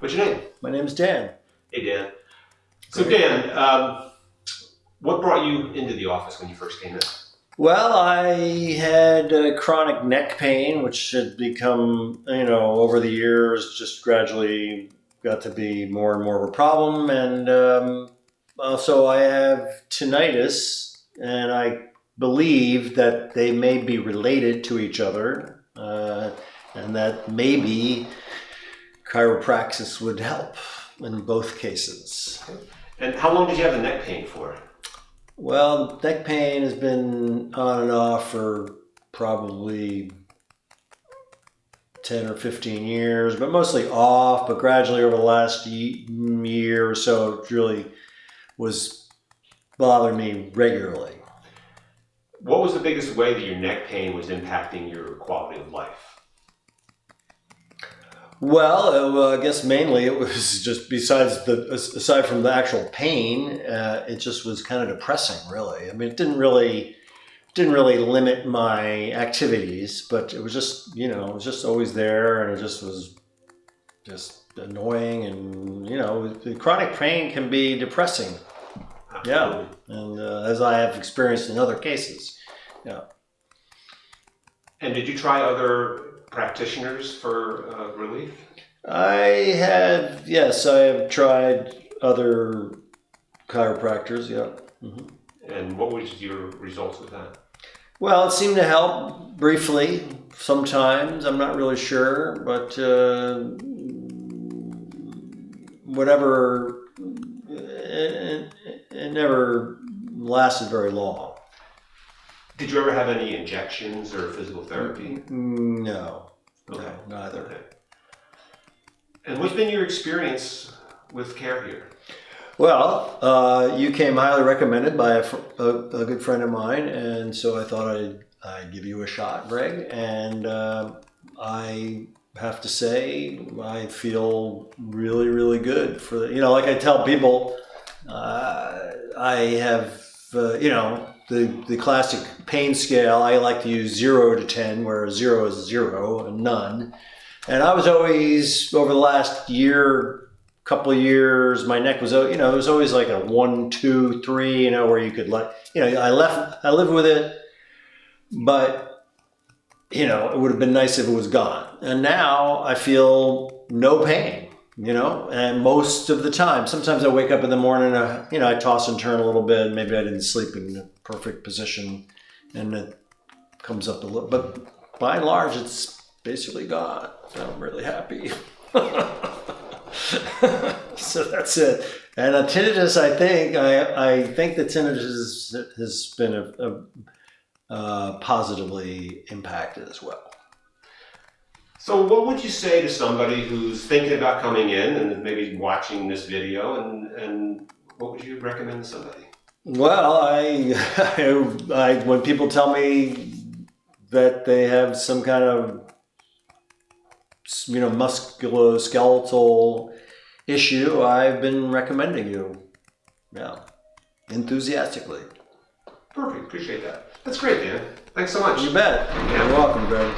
What's your name? My name is Dan. Hey, Dan. So, Dan, what brought you into the office when you first came in? Well, I had chronic neck pain, which had become, over the years, just gradually got to be more and more of a problem. And also I have tinnitus, and I believe that they may be related to each other, and that maybe chiropractic would help in both cases. And how long did you have the neck pain for? Well, neck pain has been on and off for probably 10 or 15 years, but mostly off, but gradually over the last year or so, it really was bothering me regularly. What was the biggest way that your neck pain was impacting your quality of life? Well, I guess mainly it was just aside from the actual pain, it just was kind of depressing, really. I mean, it didn't really limit my activities, but it was just, it was just always there, and it just was just annoying, and the chronic pain can be depressing. Absolutely. Yeah, and as I have experienced in other cases. Yeah. And did you try other practitioners for relief? Yes, I have tried other chiropractors, yeah. Mm-hmm. And what was your results with that? Well, it seemed to help briefly sometimes. I'm not really sure, but whatever, it never lasted very long. Did you ever have any injections or physical therapy? No. Okay. No, neither. Okay. And what's been your experience with care here? Well, you came highly recommended by a good friend of mine, and so I thought I'd give you a shot, Greg. And I have to say, I feel really, really good for like I tell people, I have the classic pain scale. I like to use 0 to 10, where 0 is 0 and none. And I was always, over the last couple of years, my neck was, it was always like a 1, 2, 3, where you could I lived with it, but, it would have been nice if it was gone. And now I feel no pain, and most of the time. Sometimes I wake up in the morning, I toss and turn a little bit. Maybe I didn't sleep in the perfect position, and it comes up a little, but by and large, it's basically gone. So I'm really happy. So that's it. And a tinnitus, I think the tinnitus has been positively impacted as well. So what would you say to somebody who's thinking about coming in and maybe watching this video, and what would you recommend to somebody? Well, I when people tell me that they have some kind of musculoskeletal issue, I've been recommending you. Yeah. Enthusiastically. Perfect. Appreciate that. That's great, Dan. Thanks so much. You bet. Yeah. You're welcome, Greg.